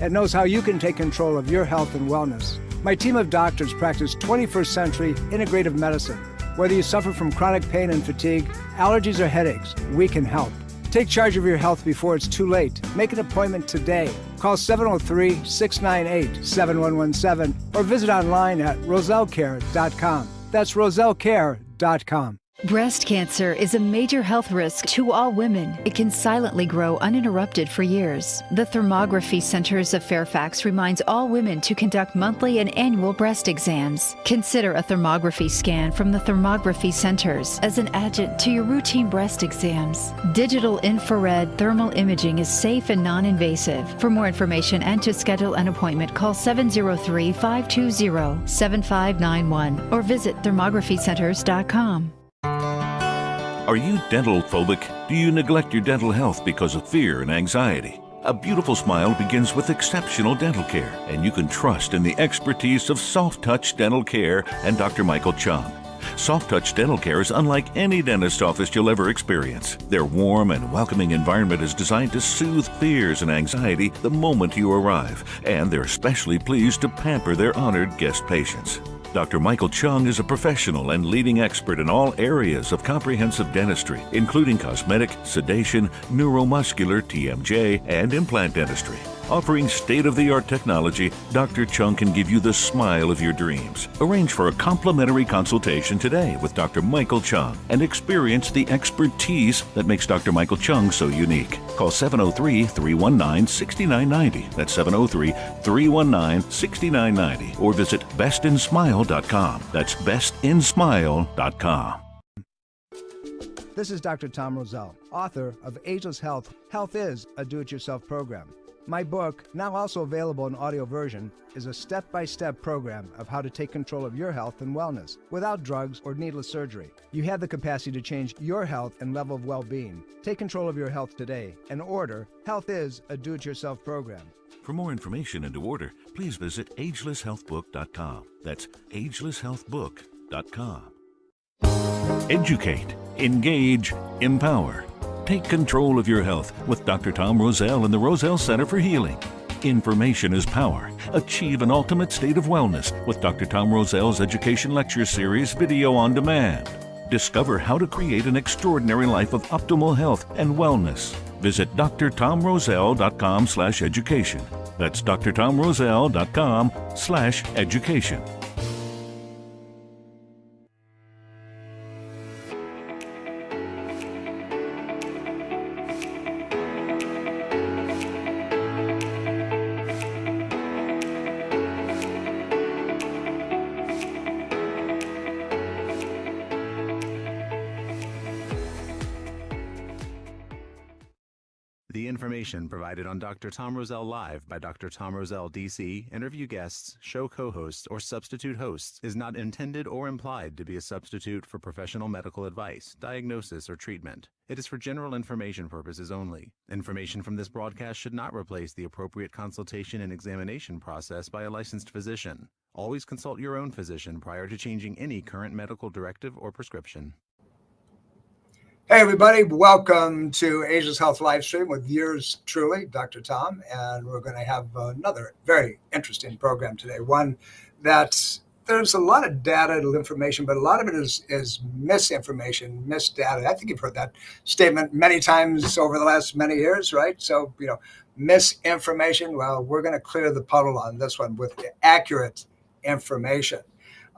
and knows how you can take control of your health and wellness. My team of doctors practice 21st century integrative medicine. Whether you suffer from chronic pain and fatigue, allergies, or headaches, we can help. Take charge of your health before it's too late. Make an appointment today. Call 703-698-7117 or visit online at rosellecare.com. That's rosellecare.com. Breast cancer is a major health risk to all women. It can silently grow uninterrupted for years. The Thermography Centers of Fairfax reminds all women to conduct monthly and annual breast exams. Consider a thermography scan from the Thermography Centers as an adjunct to your routine breast exams. Digital infrared thermal imaging is safe and non-invasive. For more information and to schedule an appointment, call 703-520-7591 or visit thermographycenters.com. Are you dental phobic? Do you neglect your dental health because of fear and anxiety? A beautiful smile begins with exceptional dental care, and you can trust in the expertise of Soft Touch Dental Care and Dr. Michael Chung. Soft Touch Dental Care is unlike any dentist office you'll ever experience. Their warm and welcoming environment is designed to soothe fears and anxiety the moment you arrive, and they're especially pleased to pamper their honored guest patients. Dr. Michael Chung is a professional and leading expert in all areas of comprehensive dentistry, including cosmetic, sedation, neuromuscular, TMJ, and implant dentistry. Offering state-of-the-art technology, Dr. Chung can give you the smile of your dreams. Arrange for a complimentary consultation today with Dr. Michael Chung and experience the expertise that makes Dr. Michael Chung so unique. Call 703-319-6990. That's 703-319-6990. Or visit bestinsmile.com. That's bestinsmile.com. This is Dr. Tom Roselle, author of Ageless Health. Health is a do-it-yourself program. My book, now also available in audio version, is a step-by-step program of how to take control of your health and wellness without drugs or needless surgery. You have the capacity to change your health and level of well-being. Take control of your health today and order Health is a Do-It-Yourself program. For more information and to order, please visit agelesshealthbook.com. That's agelesshealthbook.com. Educate, engage, empower. Take control of your health with Dr. Tom Roselle and the Roselle Center for Healing. Information is power. Achieve an ultimate state of wellness with Dr. Tom Roselle's Education Lecture Series Video on Demand. Discover how to create an extraordinary life of optimal health and wellness. Visit drtomroselle.com/education. That's drtomroselle.com/education. The information provided on Dr. Tom Roselle Live by Dr. Tom Roselle DC, interview guests, show co-hosts, or substitute hosts is not intended or implied to be a substitute for professional medical advice, diagnosis, or treatment. It is for general information purposes only. Information from this broadcast should not replace the appropriate consultation and examination process by a licensed physician. Always consult your own physician prior to changing any current medical directive or prescription. Hey everybody, welcome to Ageless Health Livestream with yours truly, Dr. Tom, and we're going to have another very interesting program today. One that there's a lot of data and information, but a lot of it is misinformation, misdata. I think you've heard that statement many times over the last many years, right? So, misinformation, well, we're going to clear the puddle on this one with accurate information.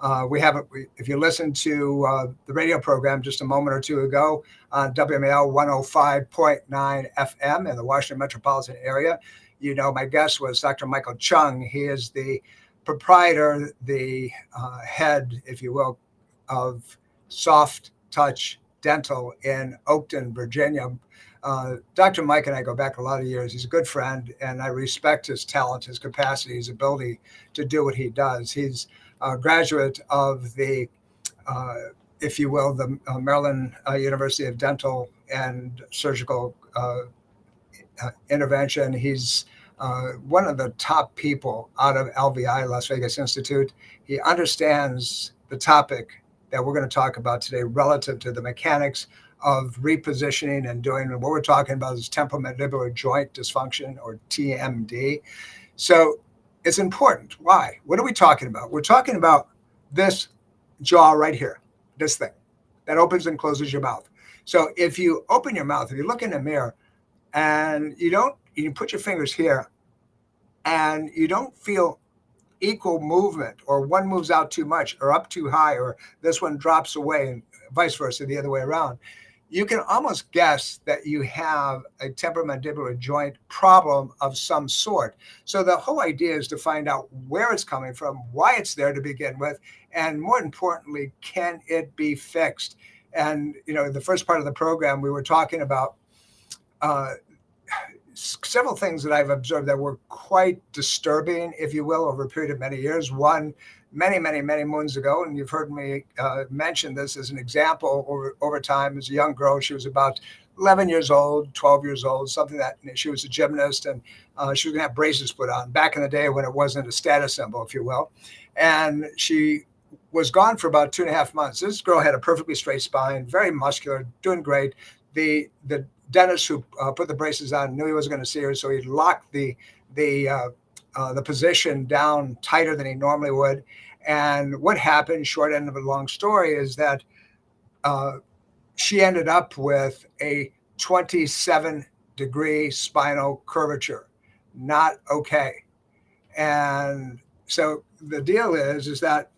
If you listened to the radio program just a moment or two ago on WMAL 105.9 FM in the Washington metropolitan area, my guest was Dr. Michael Chung. He is the proprietor, the head, if you will, of Soft Touch Dental in Oakton, Virginia. Dr. Mike and I go back a lot of years. He's a good friend, and I respect his talent, his capacity, his ability to do what he does. He's a graduate of the, if you will, the Maryland University of Dental and Surgical Intervention. He's one of the top people out of LVI, Las Vegas Institute. He understands the topic that we're going to talk about today relative to the mechanics of repositioning and doing what we're talking about is temporomandibular joint dysfunction, or TMD. So it's important. Why? What are we talking about? We're talking about this jaw right here, this thing that opens and closes your mouth. So if you open your mouth, if you look in the mirror and you put your fingers here and you don't feel equal movement, or one moves out too much or up too high, or this one drops away and vice versa, the other way around, you can almost guess that you have a temporomandibular joint problem of some sort. So the whole idea is to find out where it's coming from, why it's there to begin with, and more importantly, can it be fixed? And, in the first part of the program, we were talking about several things that I've observed that were quite disturbing, if you will, over a period of many years. One, many, many, many moons ago, and you've heard me mention this as an example over time, as a young girl. She was about 11 years old, 12 years old, something that she was a gymnast, and she was going to have braces put on back in the day when it wasn't a status symbol, if you will. And she was gone for about 2.5 months. This girl had a perfectly straight spine, very muscular, doing great. The dentist who put the braces on knew he wasn't going to see her, so he locked the position down tighter than he normally would. And what happened, short end of a long story, is that she ended up with a 27-degree spinal curvature. Not okay. And so the deal is that,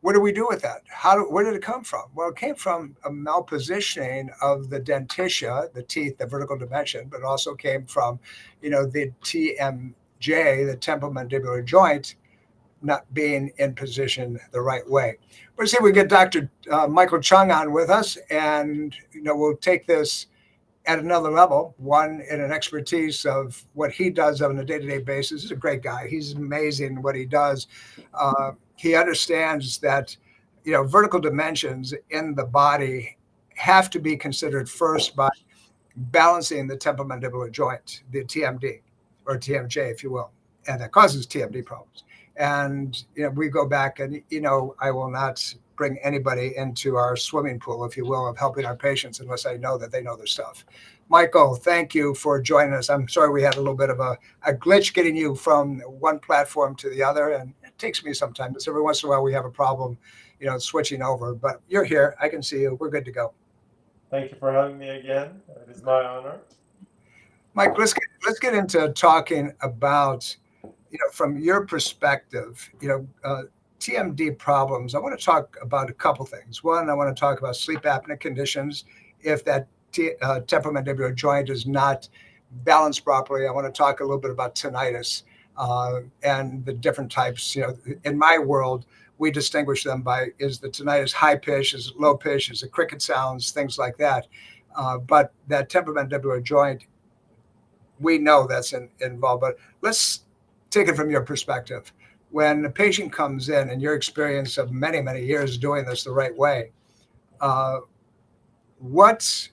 what do we do with that? Where did it come from? Well, it came from a malpositioning of the dentitia, the teeth, the vertical dimension, but also came from, the TMJ, the temporomandibular joint, not being in position the right way. Let's see if we get Dr. Michael Chung on with us, and, we'll take this at another level, one in an expertise of what he does on a day-to-day basis. He's a great guy. He's amazing what he does. He understands that, vertical dimensions in the body have to be considered first by balancing the temporomandibular joint, the TMD or TMJ, if you will, and that causes TMD problems. And, we go back and, I will not bring anybody into our swimming pool, if you will, of helping our patients unless I know that they know their stuff. Michael, thank you for joining us. I'm sorry we had a little bit of a glitch getting you from one platform to the other, and it takes me some time. Every once in a while we have a problem, switching over, but you're here. I can see you. We're good to go. Thank you for having me again. It is my honor. Mike, let's get into talking about, from your perspective, TMD problems. I want to talk about a couple things. One, I want to talk about sleep apnea conditions. If that temporomandibular joint is not balanced properly, I want to talk a little bit about tinnitus and the different types. In my world, we distinguish them by, is the tinnitus high pitch, is it low pitch, is it cricket sounds, things like that. But that temporomandibular joint, we know that's involved. But let's take it from your perspective. When a patient comes in, and your experience of many, many years doing this the right way, what's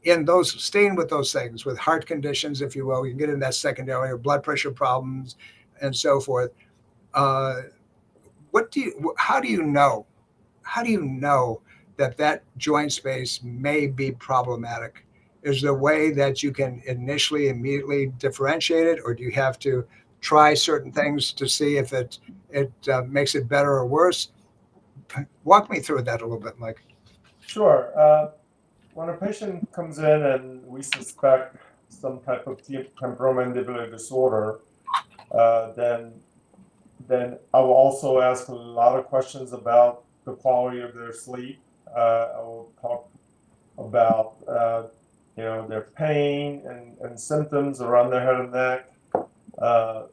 in those, staying with those things, with heart conditions, if you will, you can get in that secondary, or blood pressure problems and so forth. How do you know that joint space may be problematic? Is there a way that you can initially, immediately differentiate it, or do you have to try certain things to see if it makes it better or worse? Walk me through that a little bit, Mike. Sure. When a patient comes in and we suspect some type of temporomandibular disorder, then I will also ask a lot of questions about the quality of their sleep. I will talk about their pain and symptoms around their head and neck.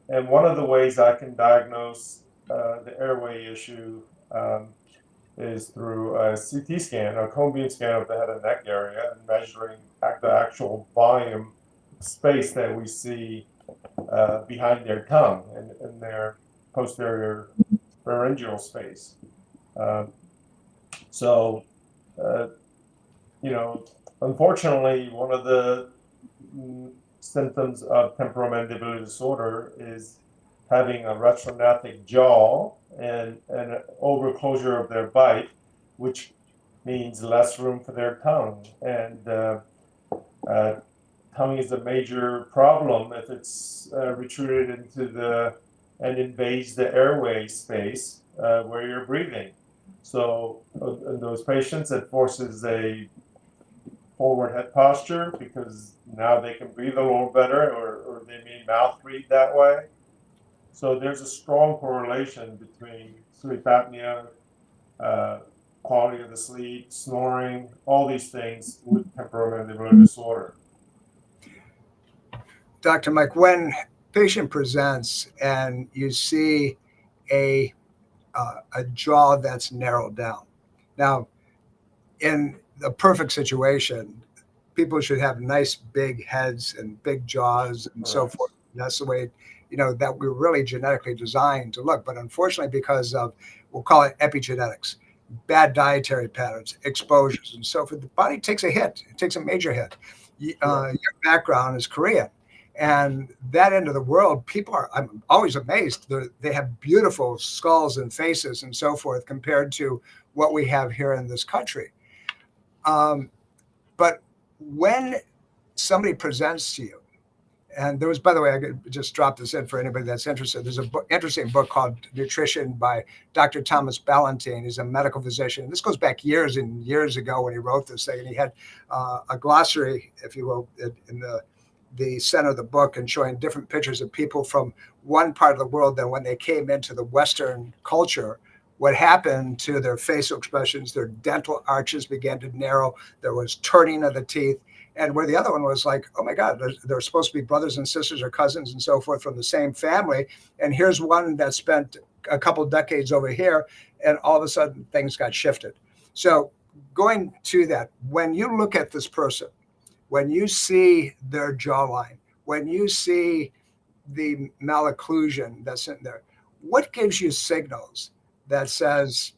And one of the ways I can diagnose the airway issue is through a CT scan, a cone beam scan of the head and neck area, and measuring the actual volume space that we see behind their tongue and their posterior pharyngeal space. Unfortunately, one of the symptoms of temporomandibular disorder is having a retrognathic jaw and an overclosure of their bite, which means less room for their tongue. And tongue is a major problem if it's retreated into and invades the airway space where you're breathing. So in those patients, it forces a forward head posture because now they can breathe a little better, or they may mouth breathe that way. So there's a strong correlation between sleep apnea, quality of the sleep, snoring, all these things with temporomandibular disorder. Dr. Mike, when patient presents and you see a jaw that's narrowed down. Now, in the perfect situation, people should have nice big heads and big jaws and so forth. That's the way, that we're really genetically designed to look. But unfortunately, because of, we'll call it epigenetics, bad dietary patterns, exposures, and so forth, the body takes a hit. It takes a major hit. Your background is Korean. And that end of the world, I'm always amazed. They have beautiful skulls and faces and so forth compared to what we have here in this country. But when somebody presents to you, and there was, by the way, I could just drop this in for anybody that's interested. There's an interesting book called Nutrition by Dr. Thomas Ballantyne. He's a medical physician. This goes back years and years ago when he wrote this thing. And he had a glossary, if you will, in the center of the book, and showing different pictures of people from one part of the world that when they came into the Western culture, what happened to their facial expressions, their dental arches began to narrow, there was turning of the teeth, and where the other one was like, oh my God, they're supposed to be brothers and sisters or cousins and so forth from the same family, and here's one that spent a couple decades over here, and all of a sudden things got shifted. So going to that, when you look at this person, when you see their jawline, when you see the malocclusion that's in there, what gives you signals that says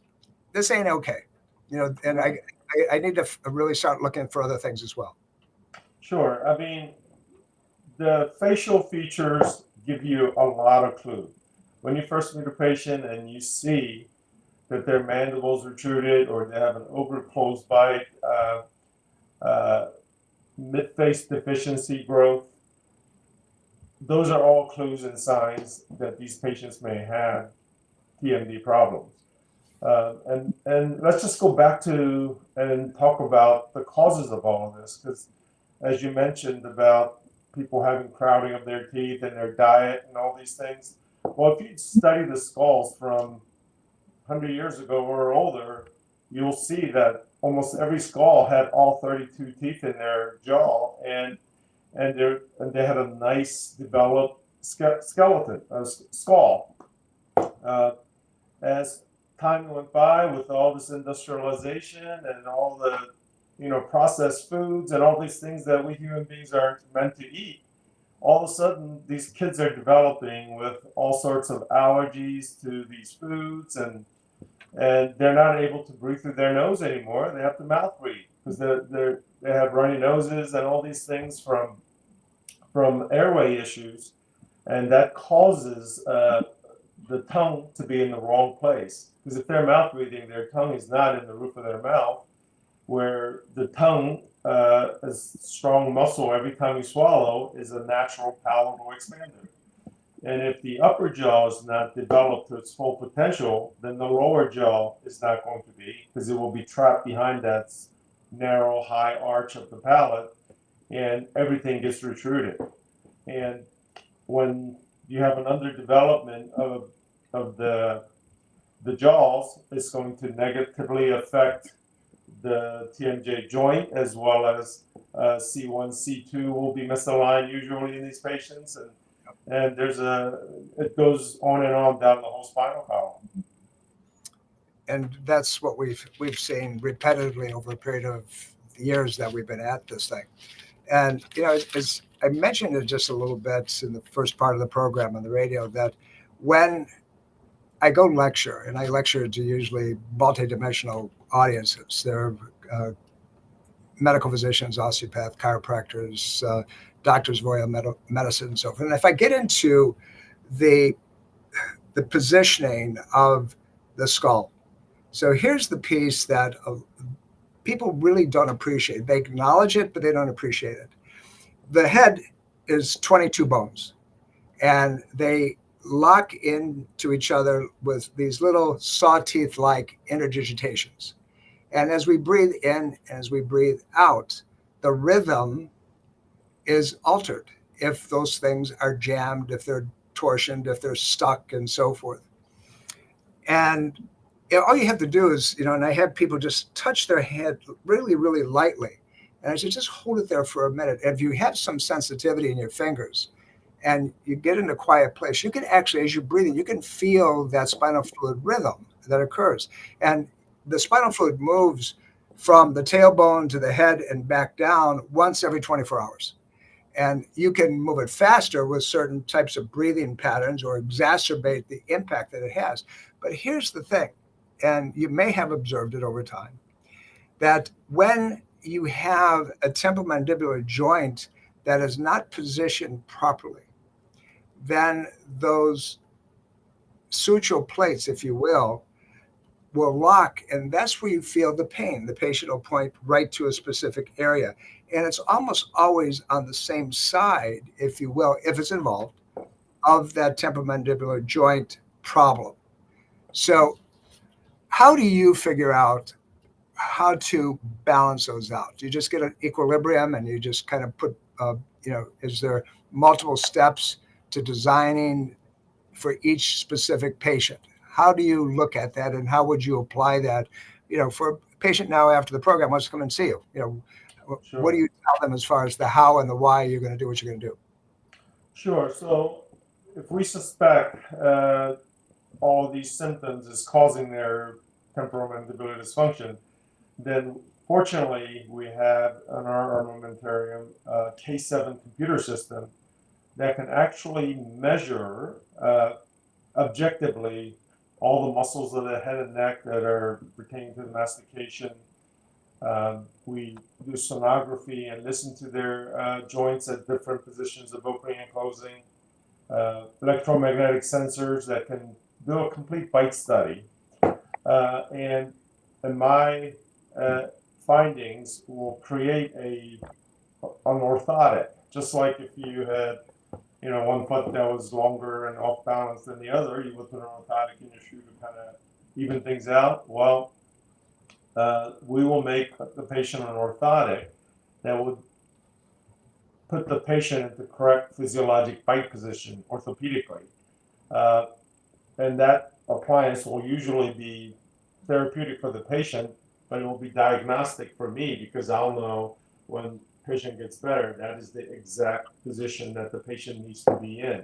this ain't okay? And I need to really start looking for other things as well. Sure. I mean, the facial features give you a lot of clue. When you first meet a patient and you see that their mandibles protruded or they have an overclosed bite, mid-face deficiency growth, those are all clues and signs that these patients may have TMD problems. And let's just go back to and talk about the causes of all of this, because as you mentioned about people having crowding of their teeth and their diet and all these things. Well, if you study the skulls from 100 years ago or older, you'll see that almost every skull had all 32 teeth in their jaw, and they had a nice developed skeleton, skull. As time went by, with all this industrialization and all the processed foods and all these things that we human beings are meant to eat, all of a sudden these kids are developing with all sorts of allergies to these foods, and they're not able to breathe through their nose anymore. They have to mouth breathe because they have runny noses and all these things from airway issues, and that causes the tongue to be in the wrong place. Because if they're mouth breathing, their tongue is not in the roof of their mouth, where the tongue, is strong muscle every time you swallow, is a natural palatable expander. And if the upper jaw is not developed to its full potential, then the lower jaw is not going to be, because it will be trapped behind that narrow, high arch of the palate, and everything gets protruded. And when you have an underdevelopment of the jaws, it's going to negatively affect the TMJ joint, as well as C1, C2 will be misaligned usually in these patients, and it goes on and on down the whole spinal column. And that's what we've seen repetitively over a period of years that we've been at this thing. And as I mentioned it just a little bit in the first part of the program on the radio, that when I go lecture, and I lecture to usually multidimensional audiences. There are medical physicians, osteopath, chiropractors, doctors of Royal Medicine, and so forth. And if I get into the positioning of the skull, so here's the piece that people really don't appreciate. They acknowledge it, but they don't appreciate it. the head is 22 bones, and they lock into each other with these little sawteeth-like interdigitations. And as we breathe in, as we breathe out, the rhythm is altered if those things are jammed, if they're torsioned, if they're stuck, and so forth. And all you have to do is, and I had people just touch their head really, really lightly. And I said, just hold it there for a minute. If you have some sensitivity in your fingers and you get in a quiet place, you can actually, as you're breathing, you can feel that spinal fluid rhythm that occurs. And the spinal fluid moves from the tailbone to the head and back down once every 24 hours. And you can move it faster with certain types of breathing patterns or exacerbate the impact that it has. But here's the thing, and you may have observed it over time, that when you have a temporomandibular joint that is not positioned properly, then those sutural plates, if you will lock, and that's where you feel the pain. The patient will point right to a specific area, and it's almost always on the same side, if you will, if it's involved, of that temporomandibular joint problem. So how do you figure out how to balance those out? Do you just get an equilibrium and you just kind of put, is there multiple steps to designing for each specific patient? How do you look at that, and how would you apply that, for a patient now after the program wants to come and see you? Sure. What do you tell them as far as the how and the why you're going to do what you're going to do? Sure. So if we suspect all of these symptoms is causing their temporomandibular dysfunction, then fortunately we have in our armamentarium a K7 computer system that can actually measure objectively all the muscles of the head and neck that are pertaining to the mastication. We do sonography and listen to their joints at different positions of opening and closing. Electromagnetic sensors that can do a complete bite study. And my findings will create an orthotic, just like if you had one foot that was longer and off balance than the other, you would put an orthotic in your shoe to kind of even things out. Well, we will make the patient an orthotic that would put the patient into correct physiologic bite position orthopedically. And that appliance will usually be therapeutic for the patient, but it will be diagnostic for me because I'll know when patient gets better, that is the exact position that the patient needs to be in.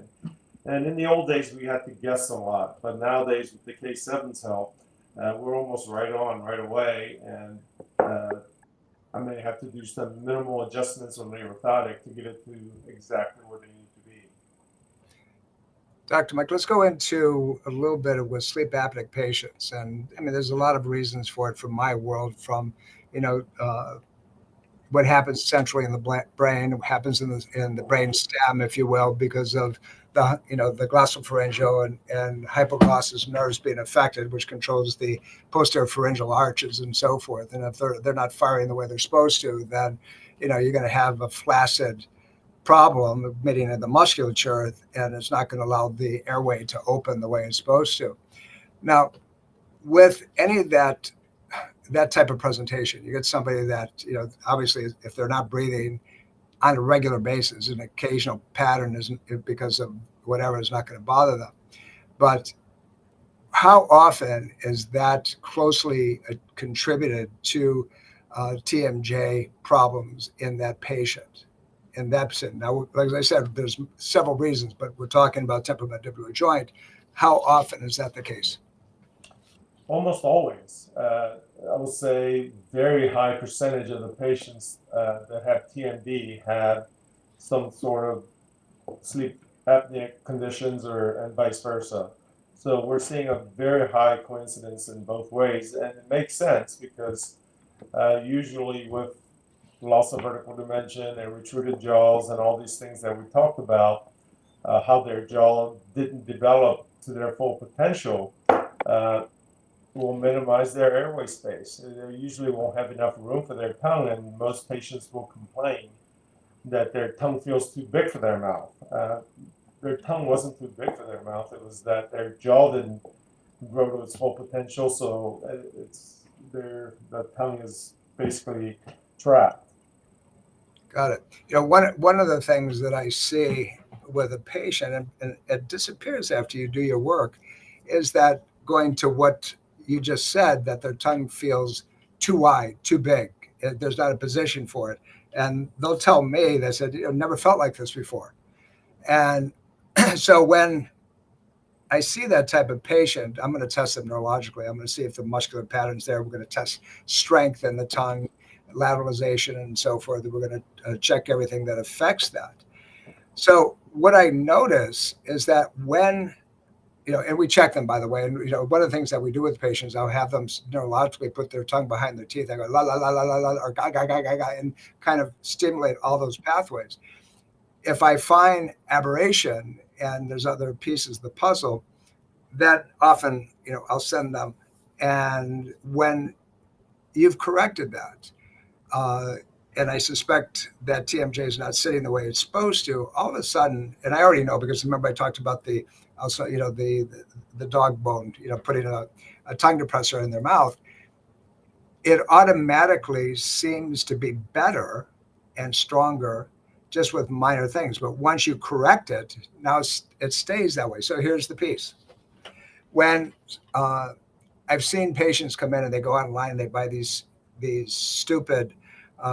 And in the old days, we had to guess a lot, but nowadays with the K7's help, we're almost right on right away. And I may have to do some minimal adjustments on the orthotic to get it to exactly where they need to be. Dr. Mike, let's go into a little bit with sleep apneic patients. And I mean, there's a lot of reasons for it from my world, from, what happens centrally in the brain, what happens in the brain stem, if you will, because of the glossopharyngeal and hypoglossus nerves being affected, which controls the posterior pharyngeal arches and so forth. And if they're not firing the way they're supposed to, then, you're going to have a flaccid problem admitting in the musculature, and it's not going to allow the airway to open the way it's supposed to. Now, with any of that type of presentation, you get somebody that, obviously if they're not breathing on a regular basis, an occasional pattern isn't because of whatever is not going to bother them. But how often is that closely contributed to TMJ problems in that patient? In that percent. Now, like I said, there's several reasons, but we're talking about temporomandibular joint. How often is that the case? Almost always. I would say very high percentage of the patients that have TMD have some sort of sleep apneic conditions and vice versa. So we're seeing a very high coincidence in both ways, and it makes sense because usually with loss of vertical dimension and retruded jaws and all these things that we talked about, how their jaw didn't develop to their full potential, will minimize their airway space. They usually won't have enough room for their tongue, and most patients will complain that their tongue feels too big for their mouth. Their tongue wasn't too big for their mouth. It was that their jaw didn't grow to its full potential, so the tongue is basically trapped. Got it. One of the things that I see with a patient, and it disappears after you do your work, is that going to what you just said, that their tongue feels too wide, too big. There's not a position for it. And they'll tell me, they said, never felt like this before. And so when I see that type of patient, I'm going to test them neurologically. I'm going to see if the muscular pattern's there. We're going to test strength in the tongue, lateralization, and so forth. We're going to check everything that affects that. So what I notice is that when, and we check them, by the way, and, one of the things that we do with patients, I'll have them neurologically put their tongue behind their teeth. I go, la, la, la, la, la, la, or ga, ga, ga, ga, ga, and kind of stimulate all those pathways. If I find aberration and there's other pieces of the puzzle, that often, I'll send them. And when you've corrected that, and I suspect that TMJ is not sitting the way it's supposed to, all of a sudden, and I already know because remember I talked about the dog bone, putting a tongue depressor in their mouth, it automatically seems to be better and stronger just with minor things. But once you correct it, now it stays that way. So here's the piece. When I've seen patients come in and they go online and they buy these stupid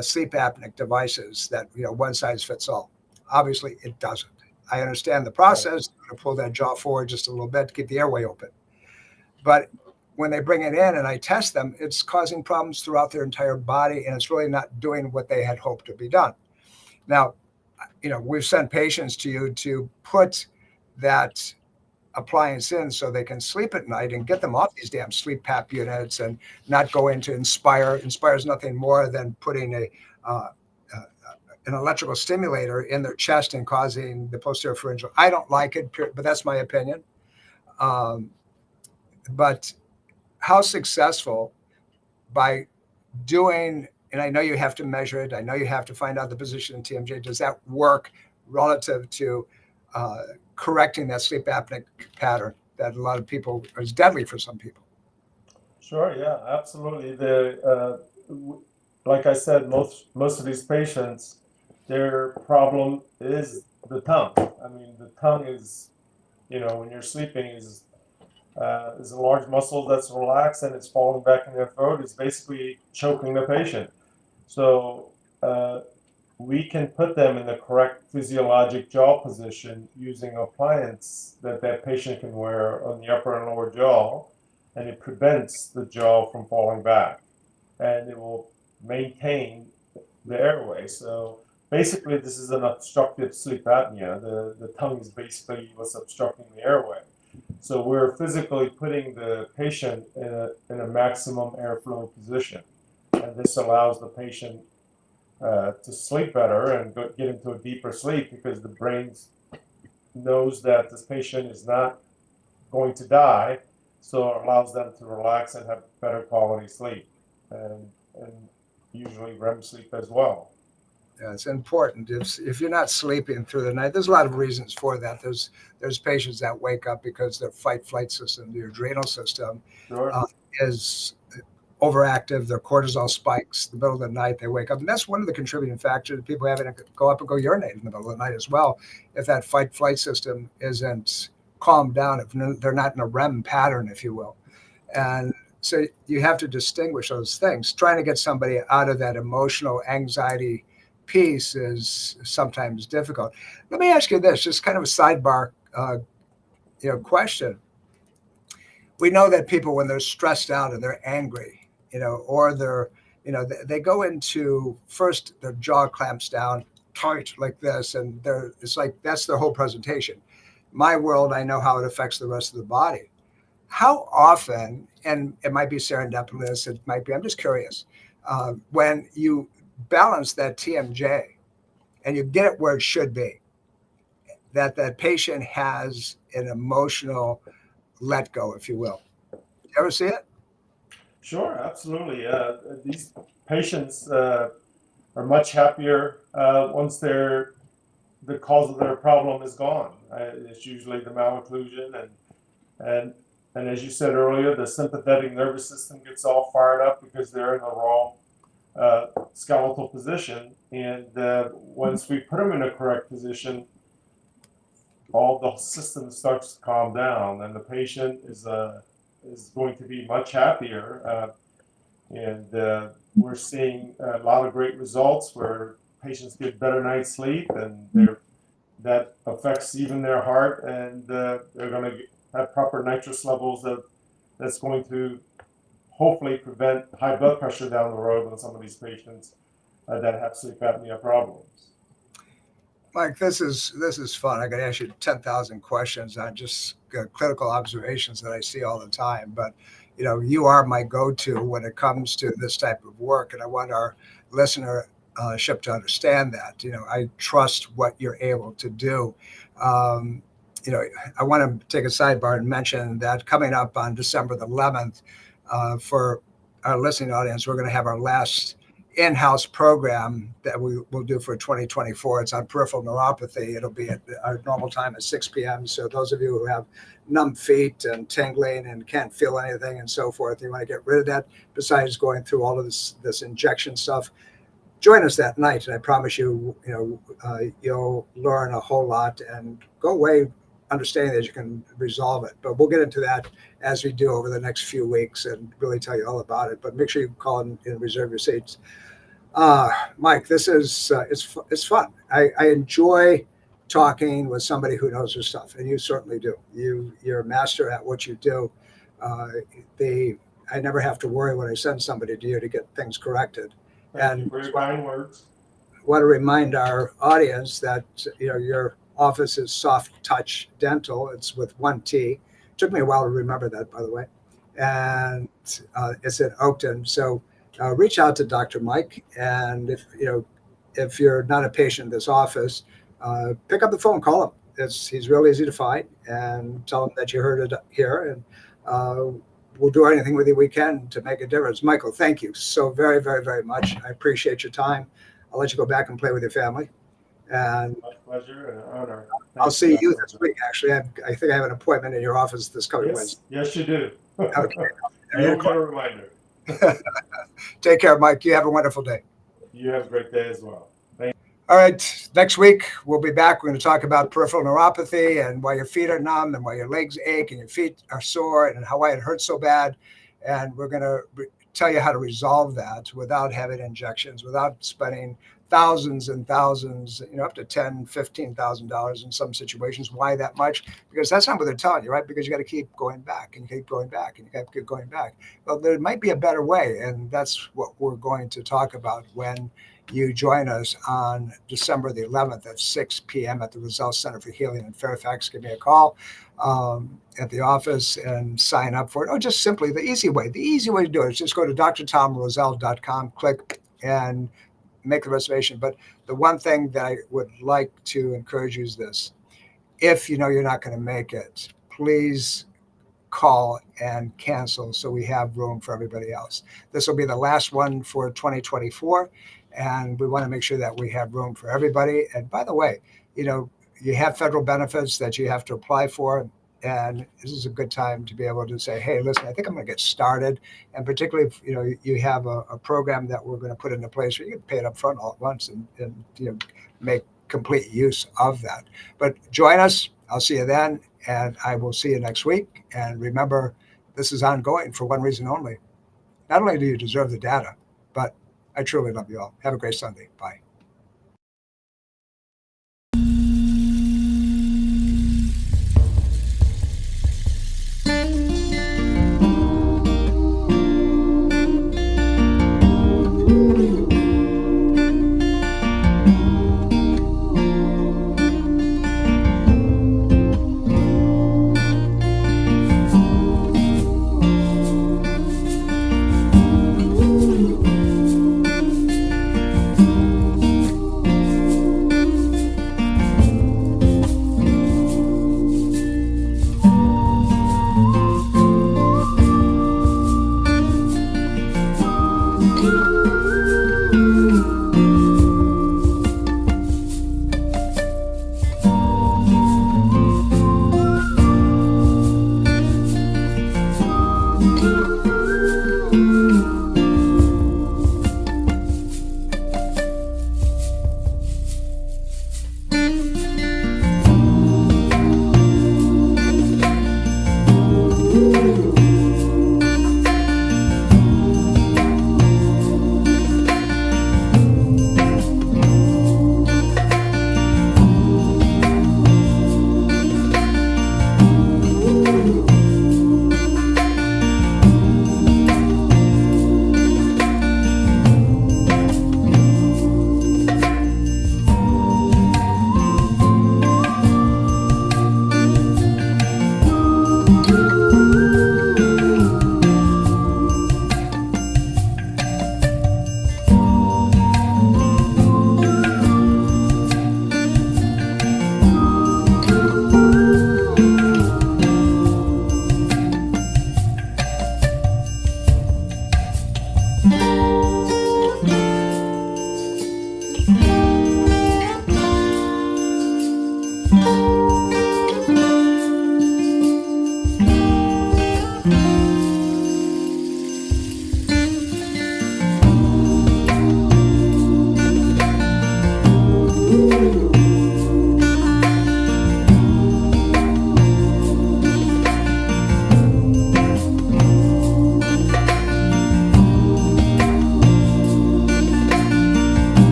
sleep apneic devices that, one size fits all. Obviously, it doesn't. I understand the process. I'm going to pull that jaw forward just a little bit to keep the airway open. But when they bring it in and I test them, it's causing problems throughout their entire body, and it's really not doing what they had hoped to be done. Now, we've sent patients to you to put that appliance in so they can sleep at night and get them off these damn sleep PAP units and not go into Inspire. Inspire is nothing more than putting an electrical stimulator in their chest and causing the posterior pharyngeal. I don't like it, but that's my opinion. But how successful by doing, and I know you have to measure it, I know you have to find out the position in TMJ, does that work relative to correcting that sleep apneic pattern that a lot of people is deadly for some people? Sure, yeah, absolutely. Like I said, most of these patients, their problem is the tongue. I mean, the tongue is, when you're sleeping, is a large muscle that's relaxed and it's falling back in their throat. It's basically choking the patient. So we can put them in the correct physiologic jaw position using an appliance that patient can wear on the upper and lower jaw, and it prevents the jaw from falling back, and it will maintain the airway. So basically, this is an obstructive sleep apnea. The tongue is basically what's obstructing the airway. So we're physically putting the patient in a maximum airflow position, and this allows the patient to sleep better and get into a deeper sleep, because the brain knows that this patient is not going to die, so it allows them to relax and have better quality sleep, and usually REM sleep as well. Yeah, it's important. If you're not sleeping through the night, there's a lot of reasons for that. There's patients that wake up because their fight-flight system, the adrenal system, is overactive. Their cortisol spikes the middle of the night. They wake up, and that's one of the contributing factors. People having to go up and go urinate in the middle of the night as well. If that fight-flight system isn't calmed down, if they're not in a REM pattern, if you will, and so you have to distinguish those things. Trying to get somebody out of that emotional anxiety piece is sometimes difficult. Let me ask you this, just kind of a sidebar, question. We know that people, when they're stressed out and they're angry, or they're, they go into, first their jaw clamps down tight like this, and it's like that's their whole presentation. My world, I know how it affects the rest of the body. How often, and it might be serendipitous, it might be, I'm just curious, when you balance that TMJ and you get it where it should be, that patient has an emotional let go, if you will. You ever see it? Sure, absolutely. These patients are much happier once the cause of their problem is gone. It's usually the malocclusion, and as you said earlier, the sympathetic nervous system gets all fired up because they're in the wrong skeletal position. And once we put them in a correct position, all the system starts to calm down, and the patient is going to be much happier. And we're seeing a lot of great results where patients get better night's sleep, and that affects even their heart, and they're going to have proper nitrous levels that's going to hopefully prevent high blood pressure down the road in some of these patients that have sleep apnea problems. Mike, this is fun. I could ask you 10,000 questions on just clinical observations that I see all the time. But, you are my go-to when it comes to this type of work. And I want our listenership to understand that. I trust what you're able to do. I want to take a sidebar and mention that coming up on December the 11th, for our listening audience, we're going to have our last in-house program that we will do for 2024. It's on peripheral neuropathy. It'll be at our normal time at 6 p.m. So those of you who have numb feet and tingling and can't feel anything and so forth, you want to get rid of that, besides going through all of this injection stuff, join us that night. And I promise you, you'll learn a whole lot and go away understanding that you can resolve it. But we'll get into that as we do over the next few weeks and really tell you all about it. But make sure you call and reserve your seats. Mike, this is it's fun. I enjoy talking with somebody who knows their stuff, and you certainly do. You're a master at what you do. I never have to worry when I send somebody to you to get things corrected. Thank you for your kind words. I want to remind our audience that your office is Soft Touch Dental. It's with one T. Took me a while to remember that, by the way. And it's in Oakton. So reach out to Dr. Mike. And if you're not a patient in this office, pick up the phone, call him. He's real easy to find, and tell him that you heard it here. And we'll do anything with you we can to make a difference. Michael, thank you so very, very, very much. I appreciate your time. I'll let you go back and play with your family. And my pleasure and an honor. I'll see you this week. Actually, I think I have an appointment in your office this coming Wednesday. Yes, you do. Okay. You'll get a reminder. Take care, Mike. You have a wonderful day. You have a great day as well. Thank you. All right. Next week, we'll be back. We're going to talk about peripheral neuropathy and why your feet are numb and why your legs ache and your feet are sore and why it hurts so bad. And we're going to tell you how to resolve that without having injections, without spending thousands and thousands, up to $10,000, $15,000 in some situations. Why that much? Because that's not what they're telling you, right? Because you got to keep going back and keep going back and you got to keep going back. Well, there might be a better way, and that's what we're going to talk about when you join us on December the 11th at 6 p.m. at the Roselle Center for Healing in Fairfax. Give me a call at the office and sign up for it. Or just simply the easy way to do it is just go to drtomroselle.com, click and make the reservation. But the one thing that I would like to encourage you is this: if you're not going to make it, please call and cancel so we have room for everybody else. This will be the last one for 2024, and we want to make sure that we have room for everybody. And by the way, you have federal benefits that you have to apply for. And this is a good time to be able to say, hey, listen, I think I'm going to get started. And particularly if you have a program that we're going to put into place where you can pay it up front all at once and make complete use of that. But join us. I'll see you then. And I will see you next week. And remember, this is ongoing for one reason only. Not only do you deserve the data, but I truly love you all. Have a great Sunday. Bye.